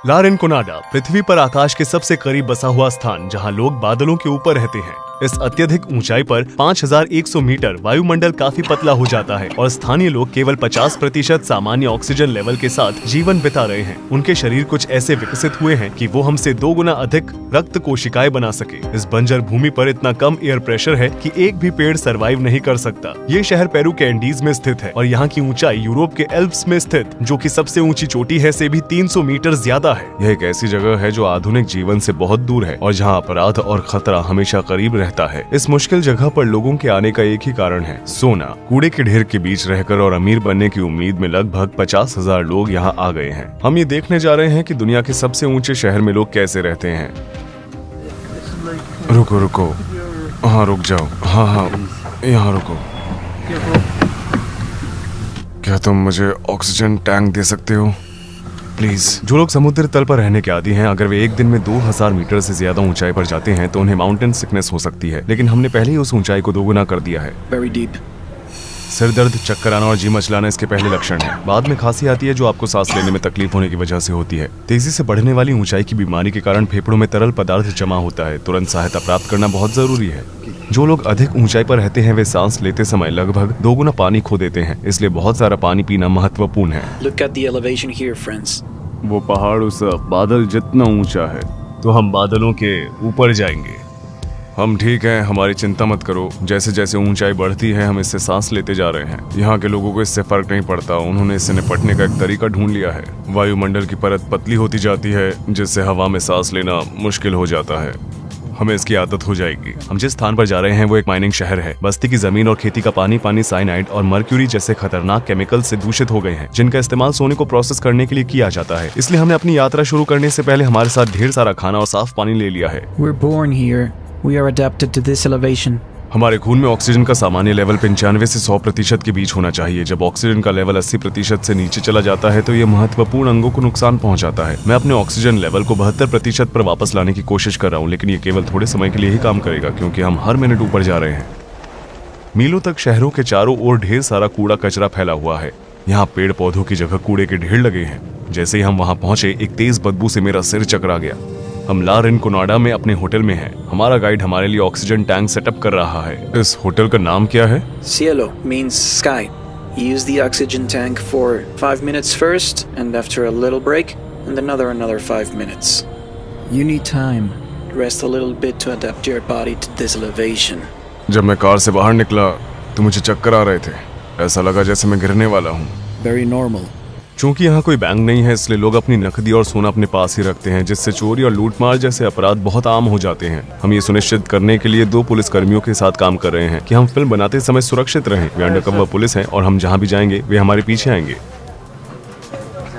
ला रिनकोनाडा पृथ्वी पर आकाश के सबसे करीब बसा हुआ स्थान जहां लोग बादलों के ऊपर रहते हैं। इस अत्यधिक ऊंचाई पर 5100 मीटर वायुमंडल काफी पतला हो जाता है और स्थानीय लोग केवल 50% सामान्य ऑक्सीजन लेवल के साथ जीवन बिता रहे हैं। उनके शरीर कुछ ऐसे विकसित हुए हैं कि वो हमसे 2 गुना अधिक रक्त कोशिकाएं बना सके। इस बंजर भूमि पर इतना कम एयर प्रेशर है कि एक भी पेड़ सरवाइव नहीं कर सकता। ये शहर पेरू के एंडीज में स्थित है और यहाँ की ऊंचाई यूरोप के एल्प्स में स्थित जो कि सबसे ऊंची चोटी है से भी 300 मीटर ज्यादा है। यह एक ऐसी जगह है जो आधुनिक जीवन से बहुत दूर है और जहाँ अपराध और खतरा हमेशा करीब रहता है। इस मुश्किल जगह पर लोगों के आने का एक ही कारण है, सोना। कूड़े के ढेर के बीच रहकर और अमीर बनने की उम्मीद में लगभग 50,000 लोग यहाँ आ गए हैं। हम ये देखने जा रहे हैं कि दुनिया के सबसे ऊंचे शहर में लोग कैसे रहते हैं। रुको रुको, हाँ रुक जाओ, हाँ यहाँ रुको। क्या तुम मुझे ऑक्सीजन टैंक दे सकते हो प्लीज? जो लोग समुद्र तल पर रहने के आदी हैं, अगर वे एक दिन में 2000 मीटर से ज्यादा ऊंचाई पर जाते हैं तो उन्हें माउंटेन सिकनेस हो सकती है, लेकिन हमने पहले ही उस ऊंचाई को 2 गुना कर दिया है। सिर दर्द, चक्कर आना और जी मचलाना इसके पहले लक्षण हैं। बाद में खांसी आती है जो आपको सांस लेने में तकलीफ होने की वजह से होती है। तेजी से बढ़ने वाली ऊंचाई की बीमारी के कारण फेफड़ों में तरल पदार्थ जमा होता है। तुरंत सहायता प्राप्त करना बहुत जरूरी है। जो लोग अधिक ऊंचाई पर रहते हैं वे सांस लेते समय लगभग 2 गुना पानी खो देते हैं, इसलिए बहुत सारा पानी पीना महत्वपूर्ण है। Look at the elevation here, friends. वो पहाड़ उस बादल जितना ऊंचा है तो हम बादलों के ऊपर जाएंगे। हम ठीक हैं, हमारी चिंता मत करो। जैसे जैसे ऊंचाई बढ़ती है हम इससे सांस लेते जा रहे हैं। यहाँ के लोगों को इससे फर्क नहीं पड़ता, उन्होंने इससे निपटने का एक तरीका ढूंढ लिया है। वायुमंडल की परत पतली होती जाती है जिससे हवा में सांस लेना मुश्किल हो जाता है। हमें इसकी आदत हो जाएगी। हम जिस स्थान पर जा रहे हैं वो एक माइनिंग शहर है। बस्ती की जमीन और खेती का पानी साइनाइड और मर्क्यूरी जैसे खतरनाक केमिकल से दूषित हो गए हैं, जिनका इस्तेमाल सोने को प्रोसेस करने के लिए किया जाता है। इसलिए हमने अपनी यात्रा शुरू करने से पहले हमारे साथ ढेर सारा खाना और साफ पानी ले लिया है। We're born here. We are adapted to this elevation. हमारे खून में ऑक्सीजन का सामान्य लेवल 95 से 100% के बीच होना चाहिए। जब ऑक्सीजन का लेवल 80% से नीचे चला जाता है तो यह महत्वपूर्ण अंगों को नुकसान पहुंचाता है। मैं अपने ऑक्सीजन लेवल को 72% पर वापस लाने की कोशिश कर रहा हूं, लेकिन ये केवल थोड़े समय के लिए ही काम करेगा क्योंकि हम हर मिनट ऊपर जा रहे हैं। मीलों तक शहरों के चारों ओर ढेर सारा कूड़ा कचरा फैला हुआ है। यहाँ पेड़ पौधों की जगह कूड़े के ढेर लगे हैं। जैसे ही हम वहाँ पहुंचे एक तेज बदबू से मेरा सिर चकरा गया। हम ला रिनकोनाडा में अपने होटल में हैं। हमारा गाइड हमारे लिए ऑक्सीजन टैंक सेटअप कर रहा है। इस होटल का नाम क्या है? Cielo means sky. Use the oxygen tank for 5 minutes first, and after a little break, and another 5 minutes. You need time. Rest a little bit to adapt your body to this elevation. जब मैं car से बाहर निकला तो मुझे चक्कर आ रहे थे। ऐसा लगा जैसे मैं गिरने वाला हूँ। Very normal. चूंकि यहाँ कोई बैंक नहीं है इसलिए लोग अपनी नकदी और सोना अपने पास ही रखते हैं, जिससे चोरी और लूटमार जैसे अपराध बहुत आम हो जाते हैं। हम ये सुनिश्चित करने के लिए 2 पुलिस कर्मियों के साथ काम कर रहे हैं कि हम फिल्म बनाते समय सुरक्षित रहें। वे अंडरकवर पुलिस हैं और हम जहाँ भी जाएंगे वे हमारे पीछे आएंगे।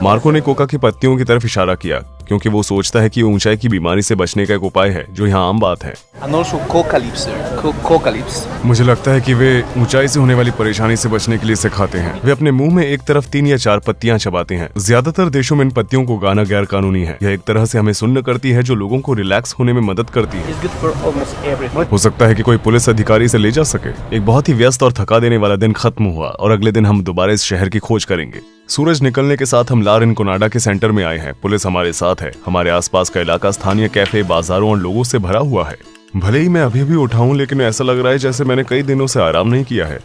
मार्को ने कोका की पत्तियों की तरफ इशारा किया क्योंकि वो सोचता है कि ऊंचाई की बीमारी से बचने का एक उपाय है जो यहाँ आम बात है। And also coca leaves, sir. Coca leaves. मुझे लगता है कि वे ऊंचाई से होने वाली परेशानी से बचने के लिए इसे खाते हैं। वे अपने मुंह में एक तरफ 3 या 4 पत्तियां चबाते हैं। ज्यादातर देशों में इन पत्तियों को गाना गैर कानूनी है। यह एक तरह से हमें सुन्न करती है जो लोगों को रिलैक्स होने में मदद करती है। It's good for almost everything. हो सकता है कि कोई पुलिस अधिकारी इसे ले जा सके। एक बहुत ही व्यस्त और थका देने वाला दिन खत्म हुआ और अगले दिन हम दोबारा इस शहर की खोज करेंगे। सूरज निकलने के साथ हम ला रिनकोनाडा के सेंटर में आए हैं। पुलिस हमारे साथ है। हमारे आसपास का इलाका स्थानीय कैफे, बाजारों और लोगों से भरा हुआ है। भले ही मैं अभी भी उठाऊं, लेकिन ऐसा लग रहा है जैसे मैंने कई दिनों से आराम नहीं किया है।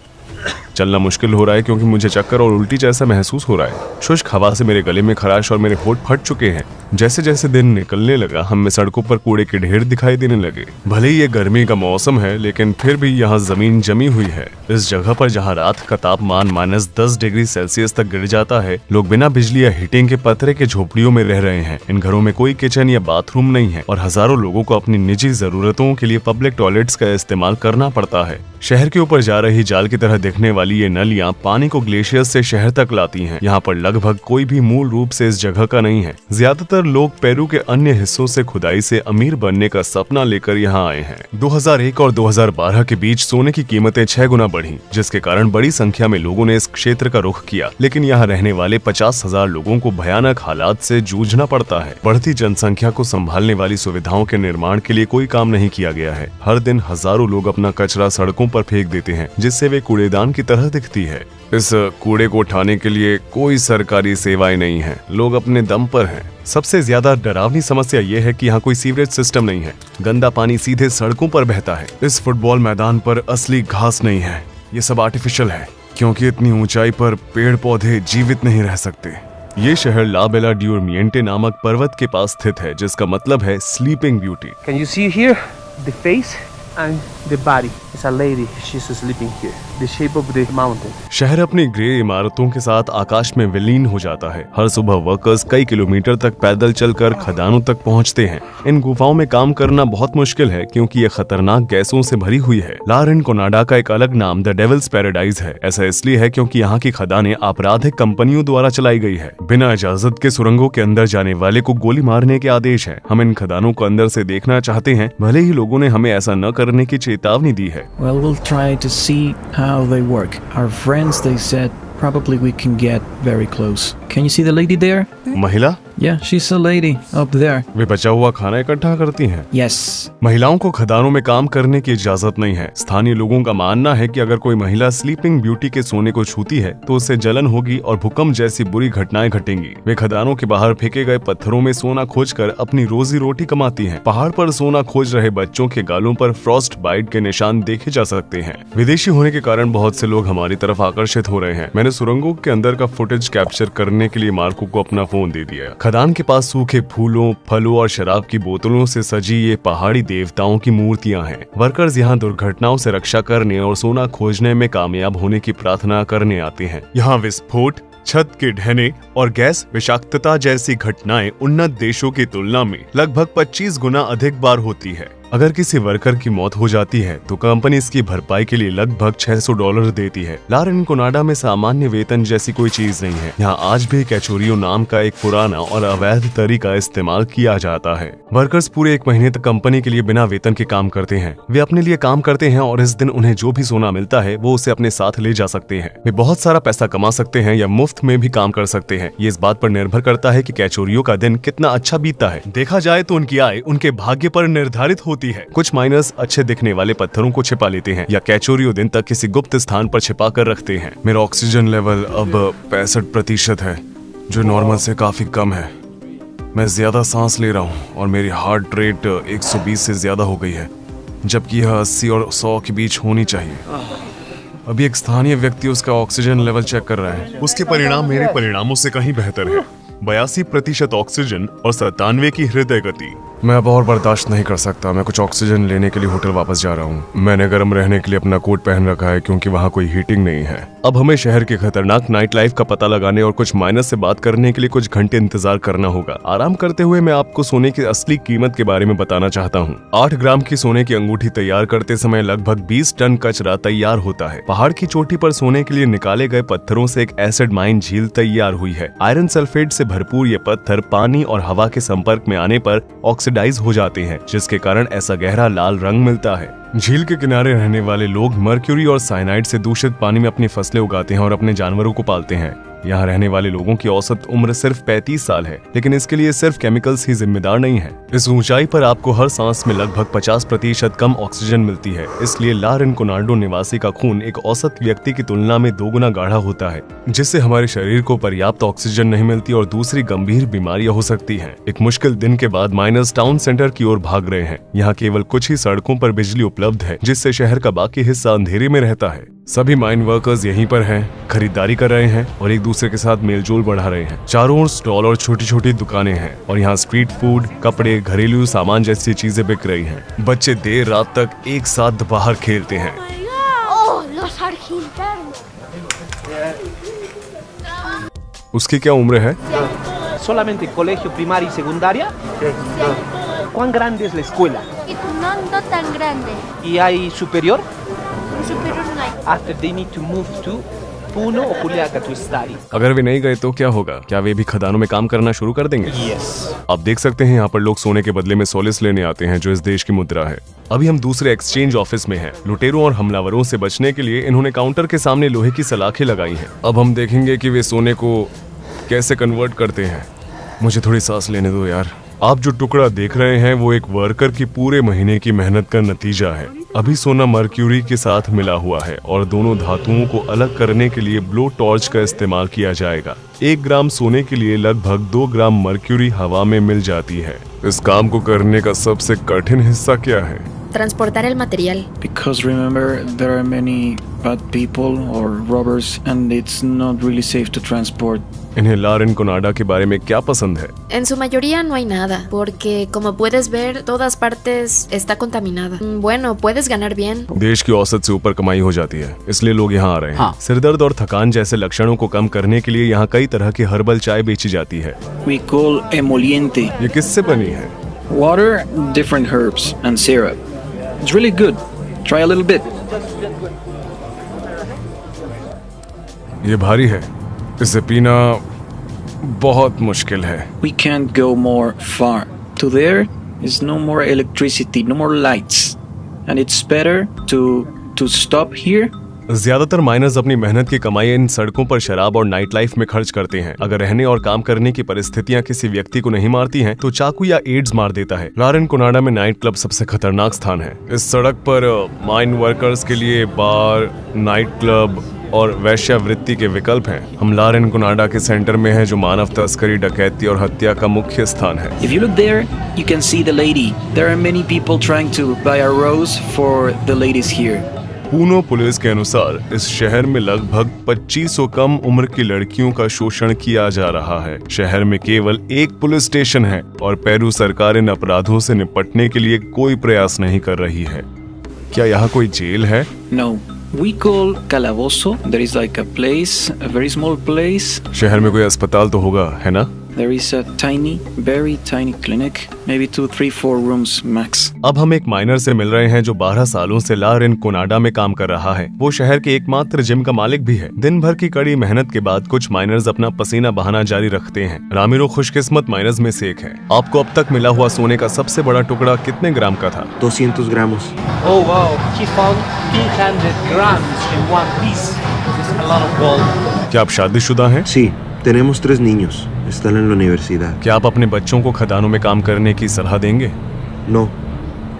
चलना मुश्किल हो रहा है क्योंकि मुझे चक्कर और उल्टी जैसा महसूस हो रहा है। शुष्क हवा से मेरे गले में खराश और मेरे होंठ फट चुके हैं। जैसे जैसे दिन निकलने लगा हमें सड़कों पर कूड़े के ढेर दिखाई देने लगे। भले ही ये गर्मी का मौसम है लेकिन फिर भी यहाँ जमीन जमी हुई है। इस जगह पर जहाँ रात का तापमान -10 डिग्री सेल्सियस तक गिर जाता है, लोग बिना बिजली या हीटिंग के पतरे के झोपड़ियों में रह रहे हैं। इन घरों में कोई किचन या बाथरूम नहीं है और हजारों लोगों को अपनी निजी जरूरतों के लिए पब्लिक टॉयलेट्स का इस्तेमाल करना पड़ता है। शहर के ऊपर जा रही जाल की तरह दिखने वाली ये नलियां पानी को ग्लेशियर्स से शहर तक लाती हैं। यहाँ पर लगभग कोई भी मूल रूप से इस जगह का नहीं है। ज्यादातर लोग पेरू के अन्य हिस्सों से खुदाई से अमीर बनने का सपना लेकर यहाँ आए हैं। 2001 और 2012 के बीच सोने की कीमतें 6 गुना बढ़ी, जिसके कारण बड़ी संख्या में लोगों ने इस क्षेत्र का रुख किया। लेकिन यहाँ रहने वाले 50,000 लोगों को भयानक हालात से जूझना पड़ता है। बढ़ती जनसंख्या को संभालने वाली सुविधाओं के निर्माण के लिए कोई काम नहीं किया गया है। हर दिन हजारों लोग अपना कचरा सड़कों पर फेंक देते हैं, जिससे वे कूड़ेदान की तरह दिखती है। इस कूड़े को उठाने के लिए कोई सरकारी सेवाएं नहीं है, लोग अपने दम पर हैं। सबसे ज्यादा डरावनी समस्या ये है कि यहाँ कोई सीवरेज सिस्टम नहीं है, गंदा पानी सीधे सड़कों पर बहता है। इस फुटबॉल मैदान पर असली घास नहीं है, ये सब आर्टिफिशियल है, क्योंकि इतनी ऊंचाई पर पेड़ पौधे जीवित नहीं रह सकते। ये शहर ला बेला ड्यूरमिएंटे नामक पर्वत के पास स्थित है, जिसका मतलब है sleeping beauty. Can you see here the face and the body? It's a lady. She's sleeping here. The shape of the mountain. शहर अपनी ग्रे इमारतों के साथ आकाश में विलीन हो जाता है। हर सुबह वर्कर्स कई किलोमीटर तक पैदल चलकर खदानों तक पहुंचते हैं। इन गुफाओं में काम करना बहुत मुश्किल है, क्योंकि ये खतरनाक गैसों से भरी हुई है। ला रिनकोनाडा का एक अलग नाम द डेविल्स पैराडाइज है। ऐसा इसलिए है क्योंकि यहाँ की खदानें आपराधिक कंपनियों द्वारा चलाई गई है। बिना इजाजत के सुरंगों के अंदर जाने वाले को गोली मारने के आदेश है। हम इन खदानों को अंदर से देखना चाहते हैं, भले ही लोगों ने हमें ऐसा न करने की चेतावनी दी है। Well, we'll try to see how they work. Our friends, they said, probably we can get very close. Can you see the lady there? महिला? Yeah, she's a lady up there. वे बचा हुआ खाना इकट्ठा करती हैं। Yes. महिलाओं को खदानों में काम करने की इजाजत नहीं है। स्थानीय लोगों का मानना है कि अगर कोई महिला स्लीपिंग ब्यूटी के सोने को छूती है तो उससे जलन होगी और भूकंप जैसी बुरी घटनाएं घटेंगी। वे खदानों के बाहर फेंके गए पत्थरों में सोना खोजकर अपनी रोजी रोटी कमाती हैं। पहाड़ पर सोना खोज रहे बच्चों के गालों पर फ्रॉस्ट बाइट के निशान देखे जा सकते हैं। विदेशी होने के कारण बहुत से लोग हमारी तरफ आकर्षित हो रहे हैं। मैंने सुरंगों के अंदर का फुटेज कैप्चर करने के लिए मार्को को अपना फोन दे दिया। खदान के पास सूखे फूलों, फलों और शराब की बोतलों से सजी ये पहाड़ी देवताओं की मूर्तियां हैं। वर्कर्स यहाँ दुर्घटनाओं से रक्षा करने और सोना खोजने में कामयाब होने की प्रार्थना करने आते हैं। यहाँ विस्फोट, छत के ढहने और गैस विषाक्तता जैसी घटनाएं उन्नत देशों की तुलना में लगभग 25 गुना अधिक बार होती है। अगर किसी वर्कर की मौत हो जाती है तो कंपनी इसकी भरपाई के लिए लगभग $600 देती है। ला रिनकोनाडा में सामान्य वेतन जैसी कोई चीज नहीं है। यहाँ आज भी कैचोरियो नाम का एक पुराना और अवैध तरीका इस्तेमाल किया जाता है। वर्कर्स पूरे 1 महीने तक कंपनी के लिए बिना वेतन के काम करते हैं। वे अपने लिए काम करते हैं और इस दिन उन्हें जो भी सोना मिलता है वो उसे अपने साथ ले जा सकते हैं। वे बहुत सारा पैसा कमा सकते हैं या मुफ्त में भी काम कर सकते हैं। ये इस बात पर निर्भर करता है कि कैचोरियो का दिन कितना अच्छा बीतता है। देखा जाए तो उनकी आय उनके भाग्य पर निर्धारित होती है। कुछ माइनर्स अच्छे दिखने वाले पत्थरों को छिपा लेते हैं या कैचोरियो दिन तक किसी गुप्त स्थान पर छिपा कर रखते हैं। मेरा ऑक्सीजन लेवल अब 65% है, जो नॉर्मल से काफी कम है। मैं ज्यादा सांस ले रहा हूँ और मेरी हार्ट रेट 120 से ज्यादा हो गई है, जबकि यह 80 और 100 के बीच होनी चाहिए। अभी एक स्थानीय व्यक्ति उसका ऑक्सीजन लेवल चेक कर रहा है। उसके परिणाम मेरे परिणामों से कहीं बेहतर है। 82% ऑक्सीजन और 97 की हृदय गति। मैं अब और बर्दाश्त नहीं कर सकता। मैं कुछ ऑक्सीजन लेने के लिए होटल वापस जा रहा हूँ। मैंने गर्म रहने के लिए अपना कोट पहन रखा है, क्योंकि वहाँ कोई हीटिंग नहीं है। अब हमें शहर के खतरनाक नाइट लाइफ का पता लगाने और कुछ माइनस से बात करने के लिए कुछ घंटे इंतजार करना होगा। आराम करते हुए मैं आपको सोने की असली कीमत के बारे में बताना चाहता हूँ। 8 ग्राम की सोने की अंगूठी तैयार करते समय लगभग 20 टन कचरा तैयार होता है। पहाड़ की चोटी पर सोने के लिए निकाले गए पत्थरों से एक एसिड माइन झील तैयार हुई है। आयरन सल्फेट से भरपूर ये पत्थर पानी और हवा के संपर्क में आने पर ऑक्सीडाइज हो जाते हैं, जिसके कारण ऐसा गहरा लाल रंग मिलता है। झील के किनारे रहने वाले लोग मर्क्यूरी और साइनाइड से दूषित पानी में अपनी फसलें उगाते हैं और अपने जानवरों को पालते हैं। यहाँ रहने वाले लोगों की औसत उम्र सिर्फ 35 साल है, लेकिन इसके लिए सिर्फ केमिकल्स ही जिम्मेदार नहीं है। इस ऊंचाई पर आपको हर सांस में लगभग 50% कम ऑक्सीजन मिलती है। इसलिए ला रिनकोनाडो निवासी का खून एक औसत व्यक्ति की तुलना में 2 गुना गाढ़ा होता है, जिससे हमारे शरीर को पर्याप्त ऑक्सीजन नहीं मिलती और दूसरी गंभीर बीमारियां हो सकती हैं। एक मुश्किल दिन के बाद माइनर्स टाउन सेंटर की ओर भाग रहे हैं। यहाँ केवल कुछ ही सड़कों पर बिजली उपलब्ध है, जिससे शहर का बाकी हिस्सा अंधेरे में रहता है। सभी माइन वर्कर्स यहीं पर हैं, खरीदारी कर रहे हैं और एक दूसरे के साथ मेलजोल बढ़ा रहे हैं। चारों ओर स्टॉल और छोटी छोटी दुकानें हैं और यहाँ स्ट्रीट फूड, कपड़े, घरेलू सामान जैसी चीजें बिक रही हैं। बच्चे देर रात तक एक साथ बाहर खेलते हैं। उसकी क्या उम्र है? Solamente colegio primaria y secundaria. ¿Cuán grande es la escuela? No, no tan grande. ¿Y hay superior? Superior no hay. After they need to move to Puno o Culiaca to study. अगर वे नहीं गए तो क्या होगा? क्या वे भी खदानों में काम करना शुरू कर देंगे? Yes. आप देख सकते हैं यहाँ पर लोग सोने के बदले में सोलिस लेने आते हैं, जो इस देश की मुद्रा है। अभी हम दूसरे एक्सचेंज ऑफिस में हैं। लुटेरों और हमलावरों से बचने के लिए इन्होंने काउंटर के सामने लोहे की सलाखें लगाई हैं। अब हम देखेंगे कि वे सोने को कैसे कन्वर्ट करते हैं। मुझे थोड़ी सांस लेने दो यार। आप जो टुकड़ा देख रहे हैं वो एक वर्कर की पूरे महीने की मेहनत का नतीजा है। अभी सोना मर्क्यूरी के साथ मिला हुआ है और दोनों धातुओं को अलग करने के लिए ब्लो टॉर्च का इस्तेमाल किया जाएगा। 1 ग्राम सोने के लिए लगभग 2 ग्राम मर्क्यूरी हवा में मिल जाती है। इस काम को करने का सबसे कठिन हिस्सा क्या है? Transportar el material. Because remember, there are many bad people or robbers and it's not really safe to transport. इन्हें ला रिनकोनाडा के बारे में क्या पसंद है? En su mayoría no hay nada, porque como puedes ver, todas partes está contaminada. Bueno, puedes ganar bien. देश की औसत से ऊपर कमाई हो जाती है, इसलिए लोग यहाँ आ रहे हैं। सिरदर्द और थकान जैसे लक्षणों को कम करने के लिए यहाँ कई तरह की हर्बल चाय बेची जाती है। We call emoliente. ये किससे बनी है? Water, different herbs and syrup. It's really good. Try a little bit. ये भारी है, इसे पीना बहुत मुश्किल है। We can't go more far. To there is no more electricity, no more lights. And it's better to stop here. ज्यादातर miners अपनी मेहनत की कमाई इन सड़कों पर शराब और नाइट लाइफ में खर्च करते हैं। अगर रहने और काम करने की परिस्थितियां किसी व्यक्ति को नहीं मारती हैं, तो चाकू या एड्स मार देता है। ला रिनकोनाडा में नाइट क्लब सबसे खतरनाक स्थान है। इस सड़क पर माइन वर्कर्स के लिए बार, नाइट क्लब और वैश्यावृत्ति के विकल्प हैं। हम ला रिनकोनाडा के सेंटर में हैं, जो मानव तस्करी, डकैती और हत्या का मुख्य स्थान है। If you look there, you can see the lady. There are many people trying to buy a rose for the ladies here. पूनो पुलिस के अनुसार इस शहर में लगभग 2500 कम उम्र की लड़कियों का शोषण किया जा रहा है। शहर में केवल 1 पुलिस स्टेशन है और पेरू सरकार इन अपराधों से निपटने के लिए कोई प्रयास नहीं कर रही है। क्या यहाँ कोई जेल है? No. We call Calabozo. There is like a place, a very small place. शहर में कोई अस्पताल तो होगा, है ना? There is a tiny, very tiny clinic, maybe 2, 3, 4 rooms max. अब हम एक माइनर से मिल रहे हैं जो 12 सालों से ला रिनकोनाडा में काम कर रहा है। वो शहर के एकमात्र जिम का मालिक भी है। दिन भर की कड़ी मेहनत के बाद कुछ माइनर्स अपना पसीना बहाना जारी रखते हैं। रामिरो खुशकिस्मत माइनर्स में से एक है। आपको अब तक मिला हुआ सोने का सबसे बड़ा टुकड़ा कितने ग्राम का था? 200 gramos. Oh wow, he found 300 grams in one piece. It's a lot of gold. क्या आप शादीशुदा हैं? Sí, tenemos 3 niños. Están en la universidad. क्या आप अपने बच्चों को खदानों में काम करने की सलाह देंगे? No,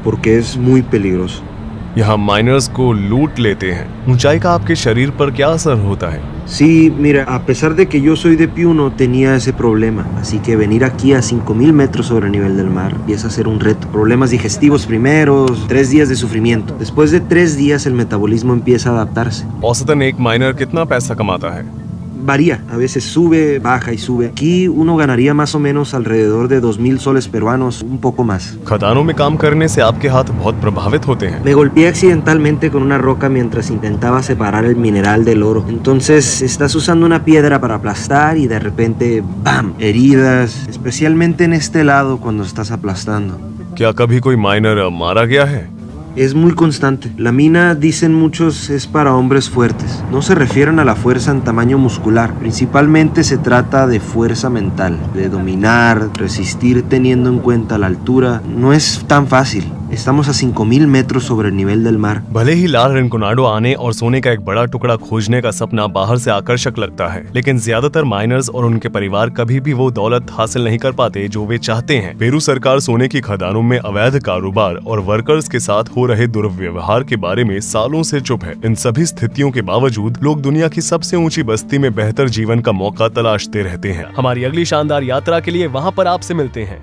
porque es muy peligroso. यहाँ माइनर्स को लूट लेते हैं। ऊंचाई का आपके शरीर पर क्या असर होता है? Sí, mira, a pesar de que yo soy de Piuno, tenía ese problema. Así que venir aquí a 5000 metros sobre el nivel del mar empieza a ser un reto. Problemas digestivos primeros, 3 días de sufrimiento. Después de 3 días el metabolismo empieza a adaptarse. औसतन एक minor कितना पैसा कमाता है? Varía, a veces sube, baja y sube. Aquí uno ganaría más o menos alrededor de 2000 soles peruanos, un poco más. खदानों में काम करने से आपके हाथ बहुत प्रभावित होते हैं। Me golpeé accidentalmente con una roca mientras intentaba separar el mineral del oro. Entonces estás usando una piedra para aplastar y de repente ¡bam! Heridas, especialmente en este lado cuando estás aplastando. क्या कभी कोई minor मारा गया है? Es muy constante. La mina, dicen muchos, es para hombres fuertes. No se refieren a la fuerza en tamaño muscular. Principalmente se trata de fuerza mental, de dominar, resistir teniendo en cuenta la altura. No es tan fácil. Estamos a 5000 metros sobre el nivel del mar. भले ही ला रिनकोनाडा आने और सोने का एक बड़ा टुकड़ा खोजने का सपना बाहर से आकर्षक लगता है, लेकिन ज्यादातर माइनर्स और उनके परिवार कभी भी वो दौलत हासिल नहीं कर पाते जो वे चाहते हैं। पेरू सरकार सोने की खदानों में अवैध कारोबार और वर्कर्स के साथ हो रहे दुर्व्यवहार के बारे में सालों से चुप है। इन सभी स्थितियों के बावजूद लोग दुनिया की सबसे ऊंची बस्ती में बेहतर जीवन का मौका तलाशते रहते हैं। हमारी अगली शानदार यात्रा के लिए वहाँ पर आपसे मिलते हैं।